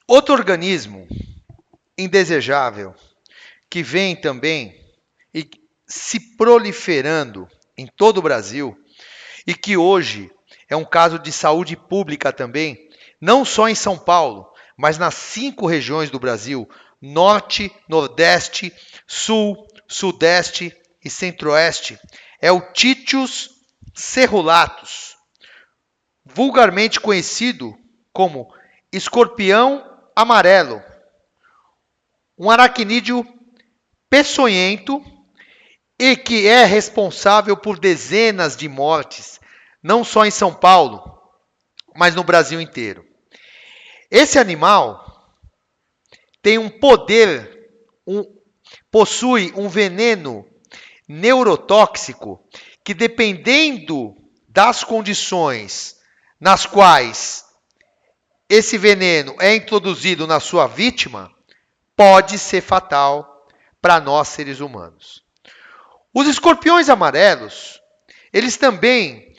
Outro organismo indesejável que vem também e se proliferando em todo o Brasil e que hoje é um caso de saúde pública também, não só em São Paulo, mas nas 5 regiões do Brasil, Norte, Nordeste, Sul, Sudeste e Centro-Oeste, é o Titius cerulatus, vulgarmente conhecido como escorpião amarelo, um aracnídeo peçonhento e que é responsável por dezenas de mortes, não só em São Paulo, mas no Brasil inteiro. Esse animal tem um poder, possui um veneno neurotóxico que, dependendo das condições nas quais esse veneno é introduzido na sua vítima, pode ser fatal para nós seres humanos. Os escorpiões amarelos, eles também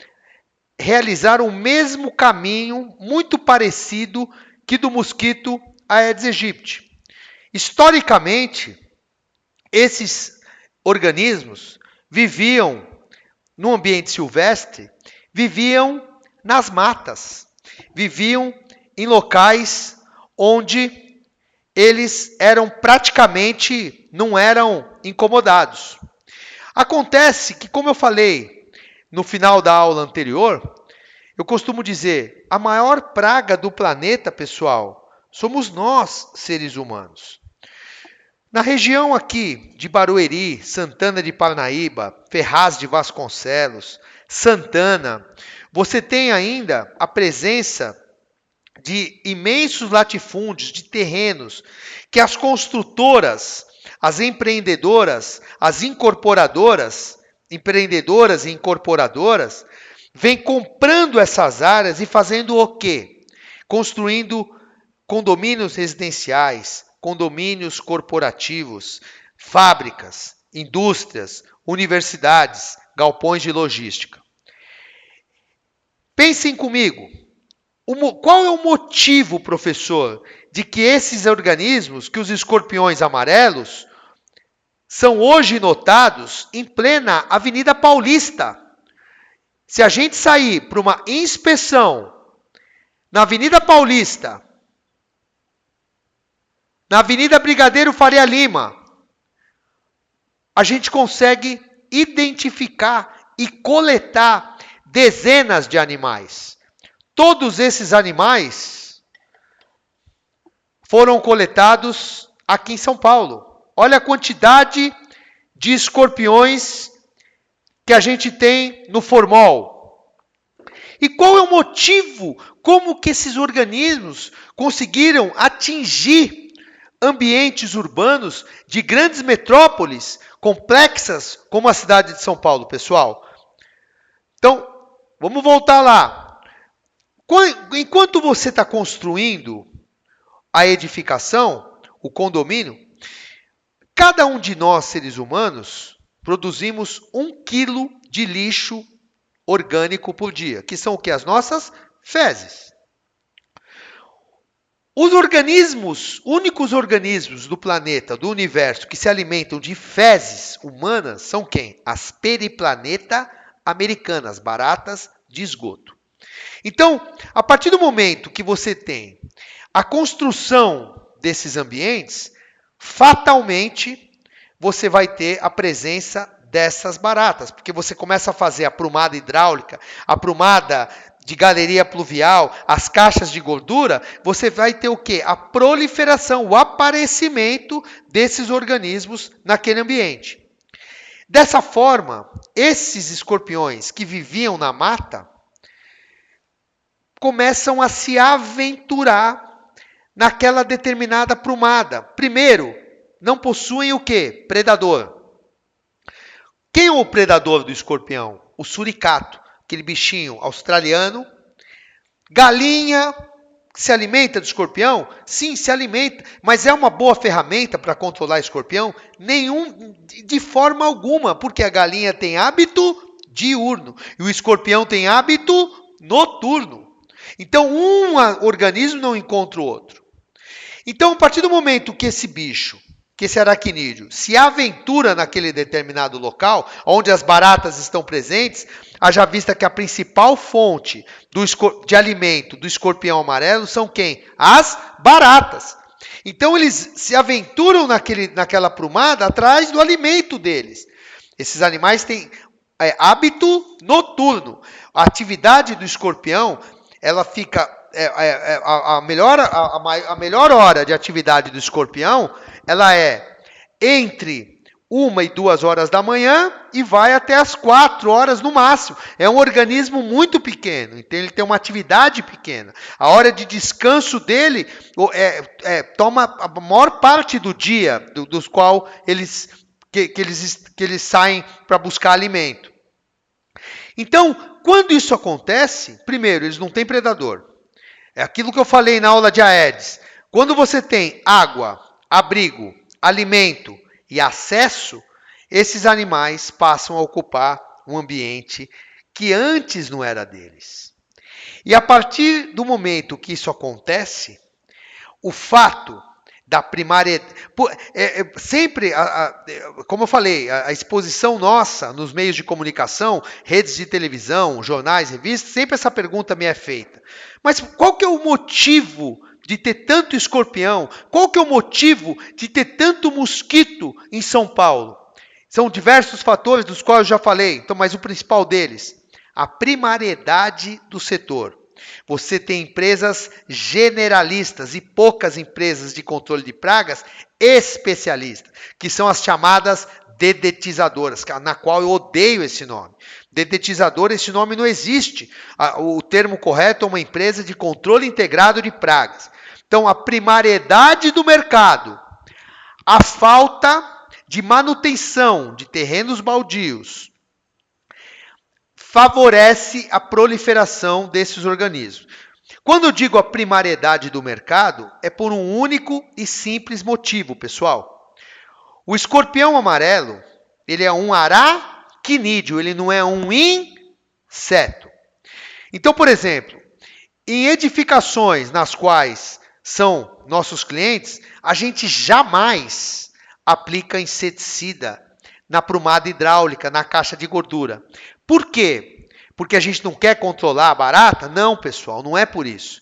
realizaram o mesmo caminho, muito parecido que do mosquito Aedes aegypti. Historicamente, esses organismos viviam no ambiente silvestre, viviam nas matas, viviam em locais onde eles eram praticamente, não eram incomodados. Acontece que, como eu falei no final da aula anterior, eu costumo dizer, a maior praga do planeta, pessoal, somos nós, seres humanos. Na região aqui de Barueri, Santana de Parnaíba, Ferraz de Vasconcelos, Santana, você tem ainda a presença de imensos latifúndios, de terrenos, que as construtoras, as empreendedoras, as incorporadoras, empreendedoras e incorporadoras, vêm comprando essas áreas e fazendo o quê? Construindo condomínios residenciais, condomínios corporativos, fábricas, indústrias, universidades, galpões de logística. Pensem comigo, qual é o motivo, professor, de que esses organismos, que os escorpiões amarelos, são hoje notados em plena Avenida Paulista? Se a gente sair para uma inspeção na Avenida Paulista, na Avenida Brigadeiro Faria Lima, a gente consegue identificar e coletar dezenas de animais. Todos esses animais foram coletados aqui em São Paulo. Olha a quantidade de escorpiões que a gente tem no formol. E qual é o motivo? Como que esses organismos conseguiram atingir ambientes urbanos de grandes metrópoles complexas como a cidade de São Paulo, pessoal? Então, vamos voltar lá. Enquanto você está construindo a edificação, o condomínio, cada um de nós, seres humanos, produzimos 1 quilo de lixo orgânico por dia, que são o que? As nossas fezes. Os organismos, únicos organismos do planeta, do universo, que se alimentam de fezes humanas, são quem? As periplaneta americanas, baratas de esgoto. Então, a partir do momento que você tem a construção desses ambientes, fatalmente você vai ter a presença dessas baratas, porque você começa a fazer a prumada hidráulica, a prumada de galeria pluvial, as caixas de gordura, você vai ter o quê? A proliferação, o aparecimento desses organismos naquele ambiente. Dessa forma, esses escorpiões que viviam na mata começam a se aventurar naquela determinada prumada. Primeiro, não possuem o quê? Predador. Quem é o predador do escorpião? O suricato, aquele bichinho australiano. Galinha se alimenta do escorpião? Sim, se alimenta, mas é uma boa ferramenta para controlar escorpião? De forma alguma, porque a galinha tem hábito diurno e o escorpião tem hábito noturno. Então, um organismo não encontra o outro. Então, a partir do momento que esse bicho, que esse aracnídeo, se aventura naquele determinado local, onde as baratas estão presentes, haja vista que a principal fonte de alimento do escorpião amarelo são quem? As baratas. Então, eles se aventuram naquela prumada atrás do alimento deles. Esses animais têm hábito noturno. A atividade do escorpião, ela fica... a melhor hora de atividade do escorpião, ela é entre 1 e 2 horas da manhã e vai até as 4 horas no máximo. É um organismo muito pequeno, então ele tem uma atividade pequena. A hora de descanso dele toma a maior parte do dia, dos qual eles saem para buscar alimento. Então, quando isso acontece, primeiro, eles não têm predador. É aquilo que eu falei na aula de Aedes. Quando você tem água, abrigo, alimento e acesso, esses animais passam a ocupar um ambiente que antes não era deles. E a partir do momento que isso acontece, o fato da primária... sempre, como eu falei, a exposição nossa nos meios de comunicação, redes de televisão, jornais, revistas, sempre essa pergunta me é feita. Mas qual que é o motivo de ter tanto escorpião? Qual que é o motivo de ter tanto mosquito em São Paulo? São diversos fatores dos quais eu já falei, então, mas o principal deles, a primariedade do setor. Você tem empresas generalistas e poucas empresas de controle de pragas especialistas, que são as chamadas dedetizadoras, na qual eu odeio esse nome. Dedetizador, esse nome não existe. O termo correto é uma empresa de controle integrado de pragas. Então, a primariedade do mercado, a falta de manutenção de terrenos baldios, favorece a proliferação desses organismos. Quando eu digo a primariedade do mercado, é por um único e simples motivo, pessoal. O escorpião amarelo, ele é um aracnídeo, ele não é um inseto. Então, por exemplo, em edificações nas quais são nossos clientes, a gente jamais aplica inseticida na prumada hidráulica, na caixa de gordura. Por quê? Porque a gente não quer controlar a barata? Não, pessoal, não é por isso.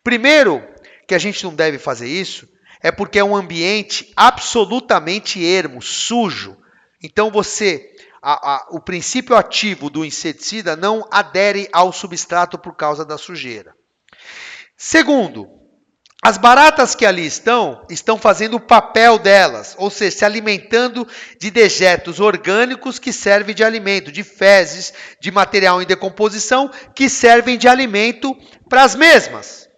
Primeiro, que a gente não deve fazer isso, é porque é um ambiente absolutamente ermo, sujo. Então o princípio ativo do inseticida não adere ao substrato por causa da sujeira. Segundo, as baratas que ali estão fazendo o papel delas, ou seja, se alimentando de dejetos orgânicos que servem de alimento, de fezes, de material em decomposição, que servem de alimento para as mesmas.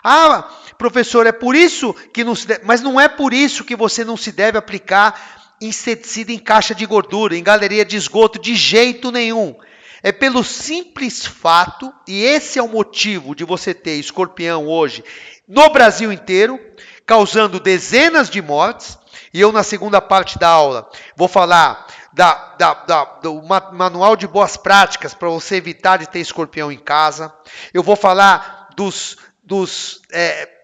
Ah, professor, é por isso que não se deve... Mas não é por isso que você não se deve aplicar inseticida em caixa de gordura, em galeria de esgoto, de jeito nenhum. É pelo simples fato, e esse é o motivo de você ter escorpião hoje no Brasil inteiro, causando dezenas de mortes, e eu na segunda parte da aula vou falar do manual de boas práticas para você evitar de ter escorpião em casa, eu vou falar dos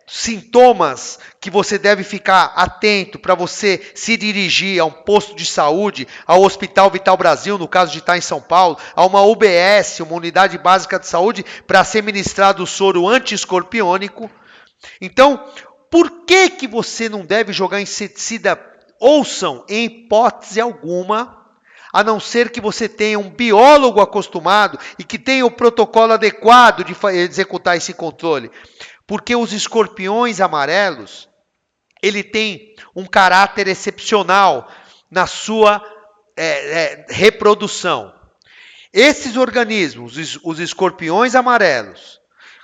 sintomas que você deve ficar atento para você se dirigir a um posto de saúde, ao Hospital Vital Brasil, no caso de estar em São Paulo, a uma UBS, uma unidade básica de saúde, para ser ministrado o soro anti-escorpiônico. Então, por que você não deve jogar inseticida? Ouçam, em hipótese alguma, a não ser que você tenha um biólogo acostumado e que tenha o protocolo adequado de executar esse controle. Porque os escorpiões amarelos, ele tem um caráter excepcional na sua reprodução. Esses organismos, os escorpiões amarelos,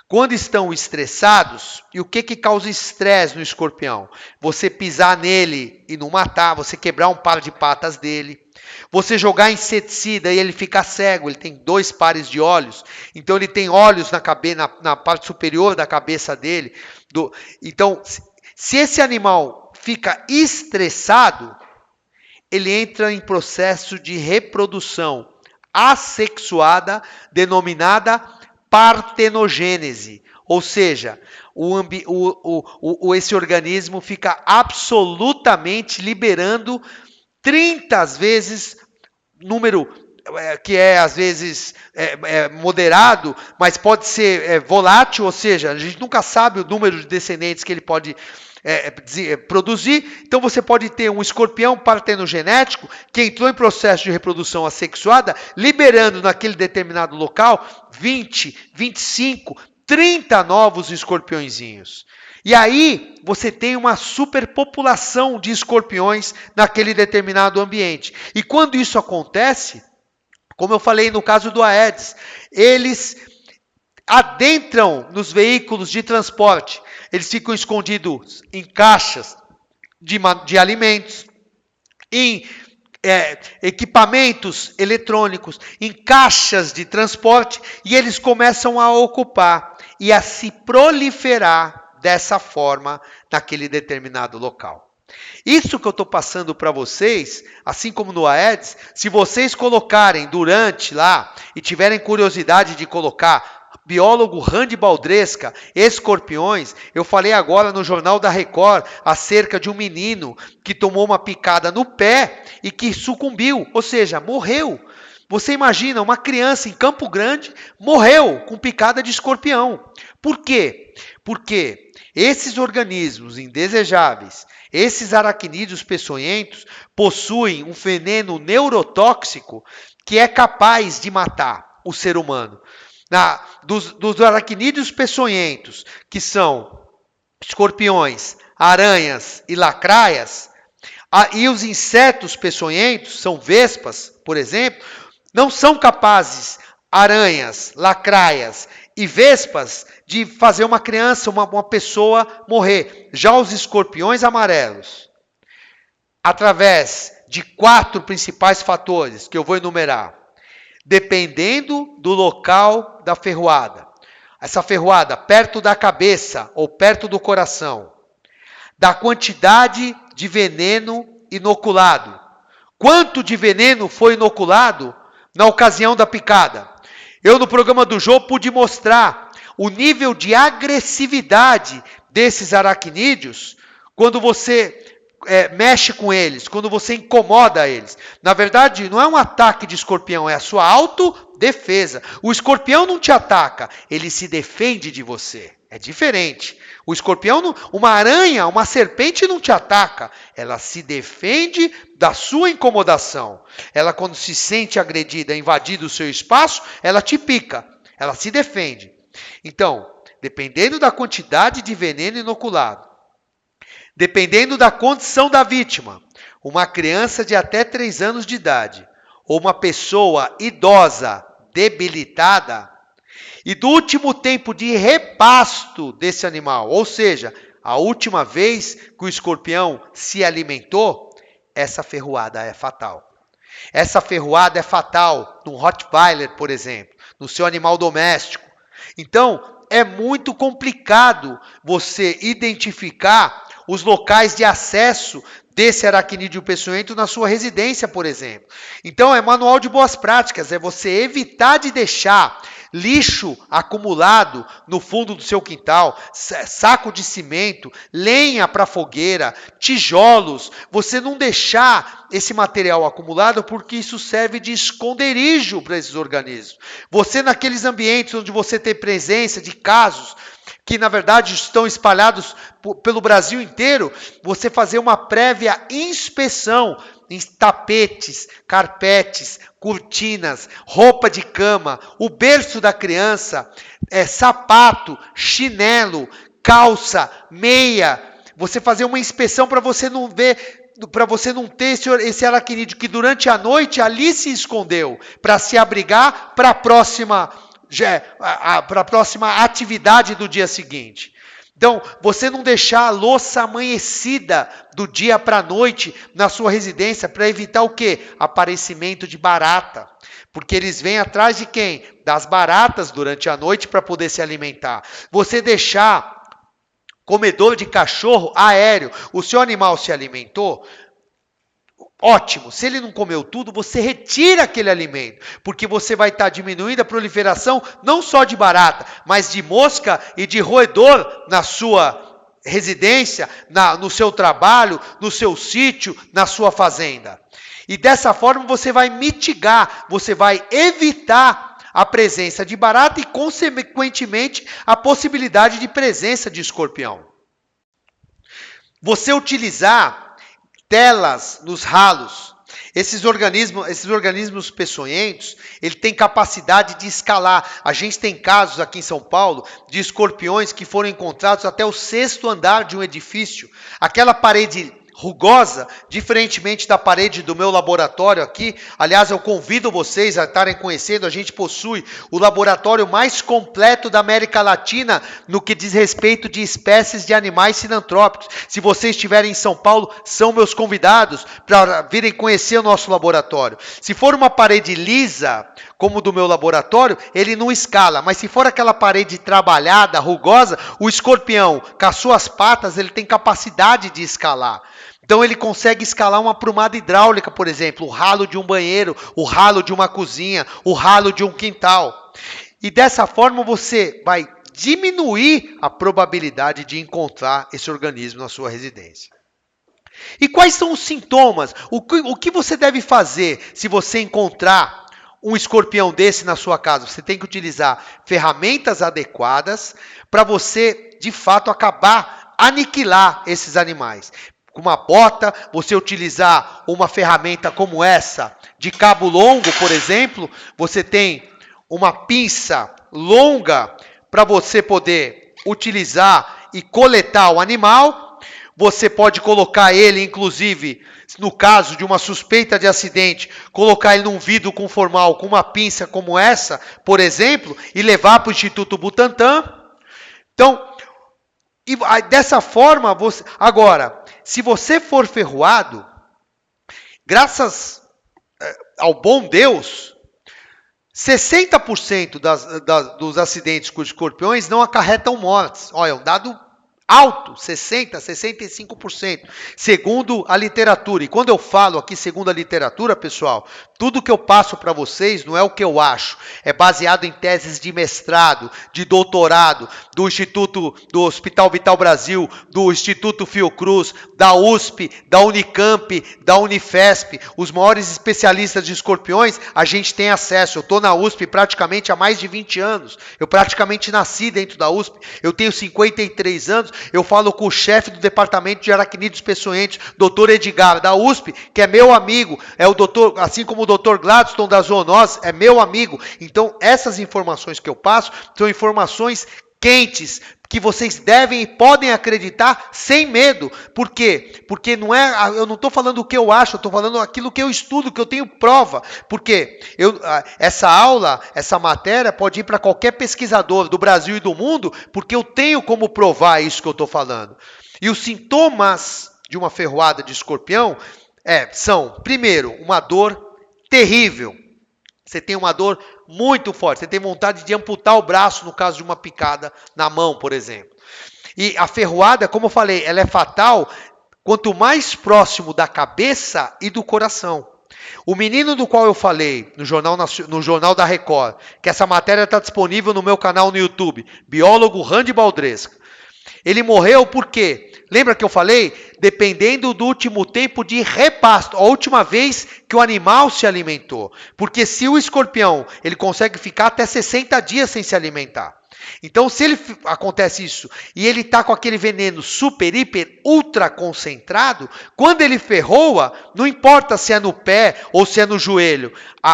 quando estão estressados, e o que causa estresse no escorpião? Você pisar nele e não matar, você quebrar um par de patas dele, você jogar inseticida e ele ficar cego, ele tem 2 pares de olhos, então ele tem olhos na parte superior da cabeça dele. Então, se esse animal fica estressado, ele entra em processo de reprodução assexuada, denominada partenogênese, ou seja, esse organismo fica absolutamente liberando 30 vezes, número que é às vezes moderado, mas pode ser volátil, ou seja, a gente nunca sabe o número de descendentes que ele pode produzir. Então você pode ter um escorpião partenogenético que entrou em processo de reprodução assexuada, liberando naquele determinado local 20, 25, 30 novos escorpiõezinhos. E aí você tem uma superpopulação de escorpiões naquele determinado ambiente. E quando isso acontece, como eu falei no caso do Aedes, eles adentram nos veículos de transporte, eles ficam escondidos em caixas de alimentos, em equipamentos eletrônicos, em caixas de transporte, e eles começam a ocupar e a se proliferar dessa forma naquele determinado local. Isso que eu estou passando para vocês, assim como no Aedes, se vocês colocarem durante lá e tiverem curiosidade de colocar biólogo Randy Baldresca, escorpiões, eu falei agora no Jornal da Record acerca de um menino que tomou uma picada no pé e que sucumbiu, ou seja, morreu. Você imagina, uma criança em Campo Grande morreu com picada de escorpião. Por quê? Porque esses organismos indesejáveis, esses aracnídeos peçonhentos, possuem um veneno neurotóxico que é capaz de matar o ser humano. Dos aracnídeos peçonhentos, que são escorpiões, aranhas e lacraias, e os insetos peçonhentos, são vespas, por exemplo, não são capazes, aranhas, lacraias e vespas, de fazer uma criança, uma pessoa morrer. Já os escorpiões amarelos, através de 4 principais fatores que eu vou enumerar, dependendo do local da ferroada. Essa ferroada perto da cabeça ou perto do coração, da quantidade de veneno inoculado. Quanto de veneno foi inoculado na ocasião da picada? Eu, no programa do Jô, pude mostrar o nível de agressividade desses aracnídeos quando você mexe com eles, quando você incomoda eles. Na verdade, não é um ataque de escorpião, é a sua autodefesa. O escorpião não te ataca, ele se defende de você. É diferente. O escorpião, uma aranha, uma serpente não te ataca. Ela se defende da sua incomodação. Ela, quando se sente agredida, invadida o seu espaço, ela te pica. Ela se defende. Então, dependendo da quantidade de veneno inoculado, dependendo da condição da vítima, uma criança de até 3 anos de idade, ou uma pessoa idosa, debilitada, e do último tempo de repasto desse animal, ou seja, a última vez que o escorpião se alimentou, essa ferroada é fatal. Essa ferroada é fatal no Rottweiler, por exemplo, no seu animal doméstico. Então, é muito complicado você identificar os locais de acesso desse aracnídeo peçonhento na sua residência, por exemplo. Então, é manual de boas práticas, é você evitar de deixar lixo acumulado no fundo do seu quintal, saco de cimento, lenha para fogueira, tijolos, você não deixar esse material acumulado porque isso serve de esconderijo para esses organismos. Você naqueles ambientes onde você tem presença de casos que na verdade estão espalhados pelo Brasil inteiro, você fazer uma prévia inspeção em tapetes, carpetes, cortinas, roupa de cama, o berço da criança, sapato, chinelo, calça, meia. Você fazer uma inspeção para você não ver, para você não ter esse aracnídeo que durante a noite ali se escondeu, para se abrigar para a próxima atividade do dia seguinte. Então, você não deixar a louça amanhecida do dia para a noite na sua residência para evitar o quê? Aparecimento de barata. Porque eles vêm atrás de quem? Das baratas durante a noite para poder se alimentar. Você deixar comedor de cachorro aéreo, o seu animal se alimentou, ótimo. Se ele não comeu tudo, você retira aquele alimento, porque você vai estar diminuindo a proliferação não só de barata, mas de mosca e de roedor na sua residência, no seu trabalho, no seu sítio, na sua fazenda. E dessa forma você vai mitigar, você vai evitar a presença de barata e, consequentemente, a possibilidade de presença de escorpião. Você utilizar telas nos ralos. Esses organismos peçonhentos, ele tem capacidade de escalar. A gente tem casos aqui em São Paulo de escorpiões que foram encontrados até o 6º andar de um edifício. Aquela parede rugosa, diferentemente da parede do meu laboratório aqui. Aliás, eu convido vocês a estarem conhecendo, a gente possui o laboratório mais completo da América Latina no que diz respeito de espécies de animais sinantrópicos. Se vocês estiverem em São Paulo, são meus convidados para virem conhecer o nosso laboratório. Se for uma parede lisa, como o do meu laboratório, ele não escala, mas se for aquela parede trabalhada, rugosa, o escorpião, com as suas patas, ele tem capacidade de escalar. Então ele consegue escalar uma aprumada hidráulica, por exemplo, o ralo de um banheiro, o ralo de uma cozinha, o ralo de um quintal. E dessa forma você vai diminuir a probabilidade de encontrar esse organismo na sua residência. E quais são os sintomas? O que você deve fazer se você encontrar um escorpião desse na sua casa? Você tem que utilizar ferramentas adequadas para você, de fato, aniquilar esses animais. Com uma bota, você utilizar uma ferramenta como essa, de cabo longo, por exemplo, você tem uma pinça longa para você poder utilizar e coletar o animal. Você pode colocar ele, inclusive, no caso de uma suspeita de acidente, colocar ele num vidro com formal, com uma pinça como essa, por exemplo, e levar para o Instituto Butantan. Então, e dessa forma, agora, se você for ferroado, graças ao bom Deus, 60% dos acidentes com escorpiões não acarretam mortes. Olha, é um dado alto, 60%, 65%, segundo a literatura. E quando eu falo aqui segundo a literatura, pessoal, tudo que eu passo para vocês não é o que eu acho, é baseado em teses de mestrado, de doutorado, do Instituto, do Hospital Vital Brasil, do Instituto Fiocruz, da USP, da Unicamp, da Unifesp, os maiores especialistas de escorpiões, a gente tem acesso. Eu estou na USP praticamente há mais de 20 anos, eu praticamente nasci dentro da USP, eu tenho 53 anos, eu falo com o chefe do departamento de aracnídeos peçonhentos, Dr. Edgar, da USP, que é meu amigo, é o doutor, assim como o Dr. Gladstone da zoonose, é meu amigo. Então, essas informações que eu passo são informações quentes, que vocês devem e podem acreditar sem medo. Por quê? Porque eu não estou falando o que eu acho, eu estou falando aquilo que eu estudo, que eu tenho prova. Porque essa aula, essa matéria pode ir para qualquer pesquisador do Brasil e do mundo, porque eu tenho como provar isso que eu estou falando. E os sintomas de uma ferroada de escorpião são, primeiro, uma dor terrível. Você tem uma dor muito forte, você tem vontade de amputar o braço no caso de uma picada na mão, por exemplo. E a ferroada, como eu falei, ela é fatal quanto mais próximo da cabeça e do coração. O menino do qual eu falei no Jornal da Record, que essa matéria está disponível no meu canal no YouTube, biólogo Randy Baldresca, ele morreu por quê? Lembra que eu falei? Dependendo do último tempo de repasto, a última vez que o animal se alimentou. Porque se o escorpião, ele consegue ficar até 60 dias sem se alimentar. Então, se acontece isso, e ele está com aquele veneno super, hiper, ultra concentrado, quando ele ferroa, não importa se é no pé ou se é no joelho,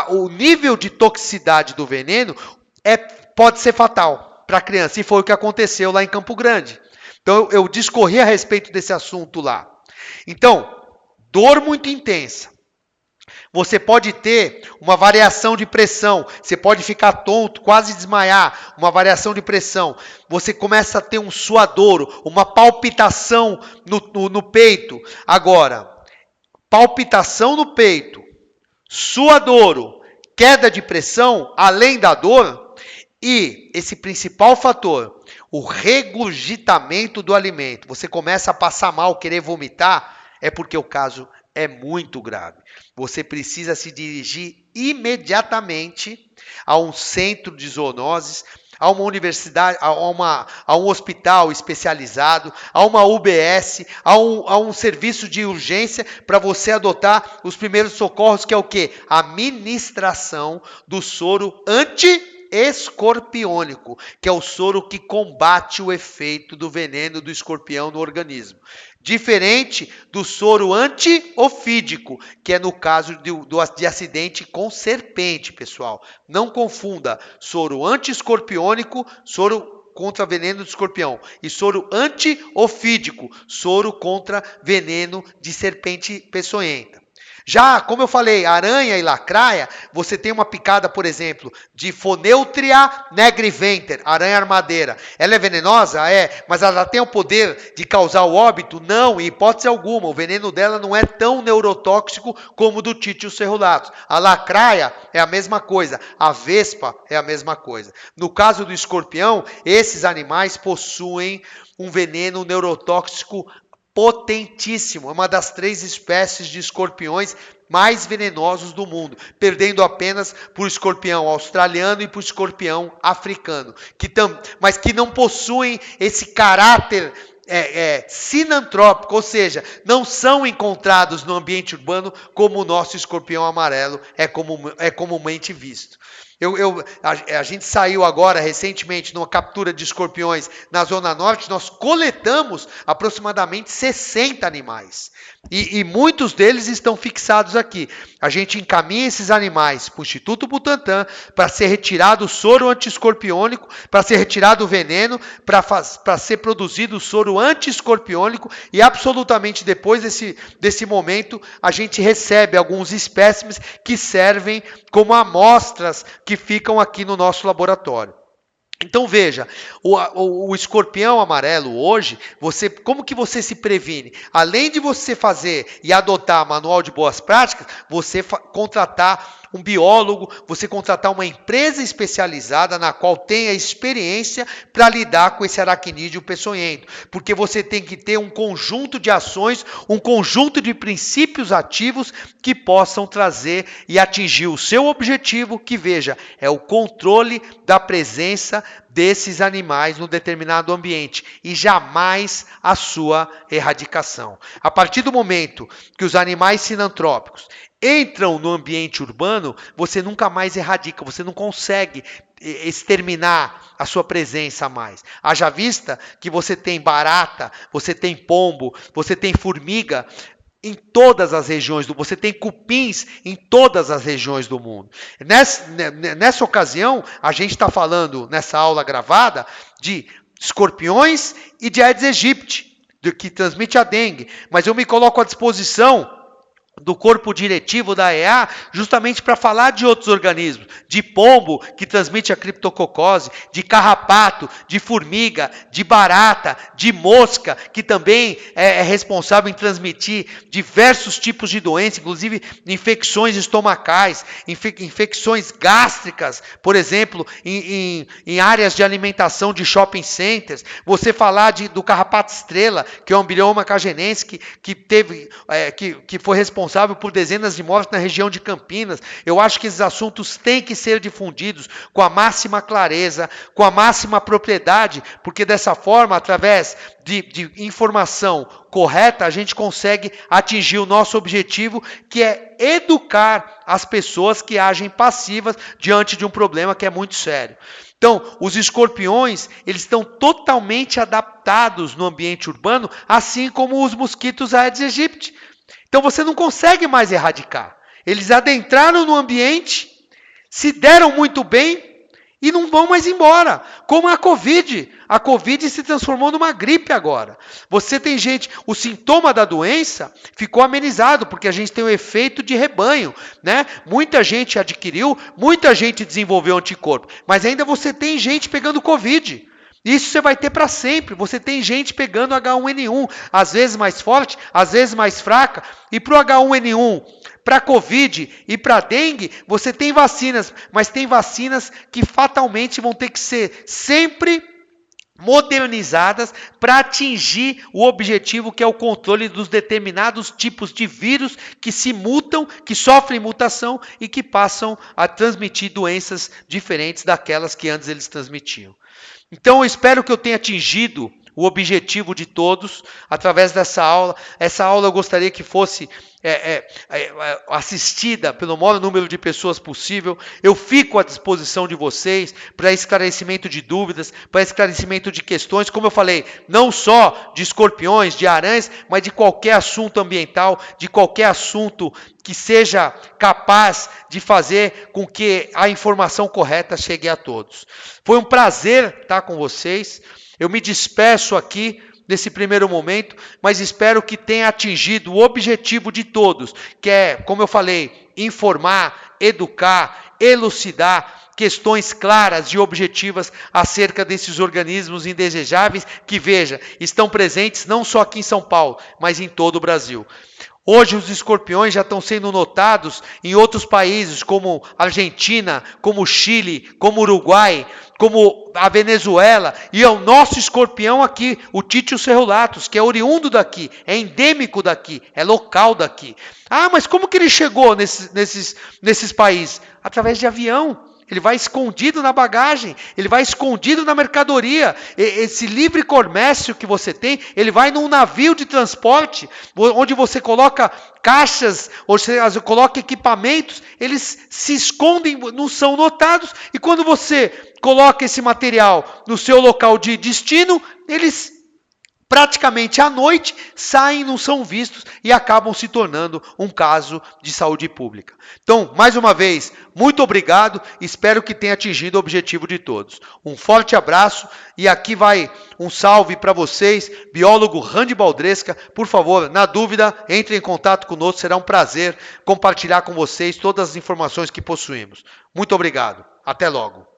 o nível de toxicidade do veneno pode ser fatal para a criança. E foi o que aconteceu lá em Campo Grande. Então, eu discorri a respeito desse assunto lá. Então, dor muito intensa. Você pode ter uma variação de pressão. Você pode ficar tonto, quase desmaiar. Uma variação de pressão. Você começa a ter um suadouro, uma palpitação no peito. Agora, palpitação no peito, suadouro, queda de pressão, além da dor, e esse principal fator, o regurgitamento do alimento. Você começa a passar mal, querer vomitar, é porque o caso é muito grave. Você precisa se dirigir imediatamente a um centro de zoonoses, a uma universidade, a um hospital especializado, a uma UBS, a um serviço de urgência para você adotar os primeiros socorros, que é o quê? A administração do soro anti-escorpiônico, que é o soro que combate o efeito do veneno do escorpião no organismo. Diferente do soro antiofídico, que é no caso de acidente com serpente, pessoal. Não confunda soro anti-escorpiônico, soro contra veneno de escorpião, e soro antiofídico, soro contra veneno de serpente peçonhenta. Já, como eu falei, aranha e lacraia, você tem uma picada, por exemplo, de Phoneutria nigriventer, aranha armadeira. Ela é venenosa? É, mas ela tem o poder de causar o óbito? Não, em hipótese alguma. O veneno dela não é tão neurotóxico como o do Titius cerulatus. A lacraia é a mesma coisa, a vespa é a mesma coisa. No caso do escorpião, esses animais possuem um veneno neurotóxico potentíssimo, é uma das 3 espécies de escorpiões mais venenosos do mundo, perdendo apenas por escorpião australiano e por escorpião africano, mas que não possuem esse caráter sinantrópico, ou seja, não são encontrados no ambiente urbano como o nosso escorpião amarelo é comumente visto. A gente saiu agora, recentemente, numa captura de escorpiões na Zona Norte, nós coletamos aproximadamente 60 animais. E muitos deles estão fixados aqui. A gente encaminha esses animais para o Instituto Butantan para ser retirado o soro anti-escorpiônico, para ser retirado o veneno, para ser produzido o soro anti-escorpiônico e absolutamente depois desse momento a gente recebe alguns espécimes que servem como amostras que ficam aqui no nosso laboratório. Então veja, o escorpião amarelo hoje, como que você se previne? Além de você fazer e adotar manual de boas práticas, você contratar um biólogo, você contratar uma empresa especializada na qual tenha experiência para lidar com esse aracnídeo peçonhento. Porque você tem que ter um conjunto de ações, um conjunto de princípios ativos que possam trazer e atingir o seu objetivo, que veja, é o controle da presença desses animais num determinado ambiente e jamais a sua erradicação. A partir do momento que os animais sinantrópicos entram no ambiente urbano, você nunca mais erradica, você não consegue exterminar a sua presença mais. Haja vista que você tem barata, você tem pombo, você tem formiga em todas as regiões do mundo, você tem cupins em todas as regiões do mundo. Nessa ocasião, a gente está falando, nessa aula gravada, de escorpiões e de Aedes aegypti, que transmite a dengue, mas eu me coloco à disposição do corpo diretivo da EA, justamente para falar de outros organismos, de pombo, que transmite a criptococose, de carrapato, de formiga, de barata, de mosca, que também é responsável em transmitir diversos tipos de doenças, inclusive infecções estomacais, infecções gástricas, por exemplo, em áreas de alimentação de shopping centers. Você falar do carrapato estrela, que é um Amblyomma cagenense, que foi responsável por dezenas de mortes na região de Campinas. Eu acho que esses assuntos têm que ser difundidos com a máxima clareza, com a máxima propriedade, porque dessa forma, através de informação correta, a gente consegue atingir o nosso objetivo, que é educar as pessoas que agem passivas diante de um problema que é muito sério. Então, os escorpiões, eles estão totalmente adaptados no ambiente urbano, assim como os mosquitos Aedes aegypti. Então você não consegue mais erradicar. Eles adentraram no ambiente, se deram muito bem e não vão mais embora. Como a Covid. A Covid se transformou numa gripe agora. Você tem gente, o sintoma da doença ficou amenizado, porque a gente tem um efeito de rebanho, né? Muita gente adquiriu, muita gente desenvolveu anticorpo, mas ainda você tem gente pegando Covid. Isso você vai ter para sempre. Você tem gente pegando H1N1, às vezes mais forte, às vezes mais fraca. E para o H1N1, para a Covid e para a dengue, você tem vacinas, mas tem vacinas que fatalmente vão ter que ser sempre modernizadas para atingir o objetivo que é o controle dos determinados tipos de vírus que se mutam, que sofrem mutação e que passam a transmitir doenças diferentes daquelas que antes eles transmitiam. Então eu espero que eu tenha atingido o objetivo de todos através dessa aula. Essa aula eu gostaria que fosse assistida pelo maior número de pessoas possível. Eu fico à disposição de vocês para esclarecimento de dúvidas, para esclarecimento de questões, como eu falei, não só de escorpiões, de aranhas, mas de qualquer assunto ambiental, de qualquer assunto que seja capaz de fazer com que a informação correta chegue a todos. Foi um prazer estar com vocês. Eu me despeço aqui nesse primeiro momento, mas espero que tenha atingido o objetivo de todos, que é, como eu falei, informar, educar, elucidar questões claras e objetivas acerca desses organismos indesejáveis que, veja, estão presentes não só aqui em São Paulo, mas em todo o Brasil. Hoje os escorpiões já estão sendo notados em outros países, como Argentina, como Chile, como Uruguai, como a Venezuela, e é o nosso escorpião aqui, o Titius cerulatus, que é oriundo daqui, é endêmico daqui, é local daqui. Ah, mas como que ele chegou nesses países? Através de avião. Ele vai escondido na bagagem, ele vai escondido na mercadoria. Esse livre comércio que você tem, ele vai num navio de transporte, onde você coloca caixas, ou você coloca equipamentos, eles se escondem, não são notados, e quando você coloca esse material no seu local de destino, eles praticamente à noite saem, não são vistos e acabam se tornando um caso de saúde pública. Então, mais uma vez, muito obrigado, espero que tenha atingido o objetivo de todos. Um forte abraço e aqui vai um salve para vocês, biólogo Randy Baldresca. Por favor, na dúvida, entre em contato conosco, será um prazer compartilhar com vocês todas as informações que possuímos. Muito obrigado, até logo.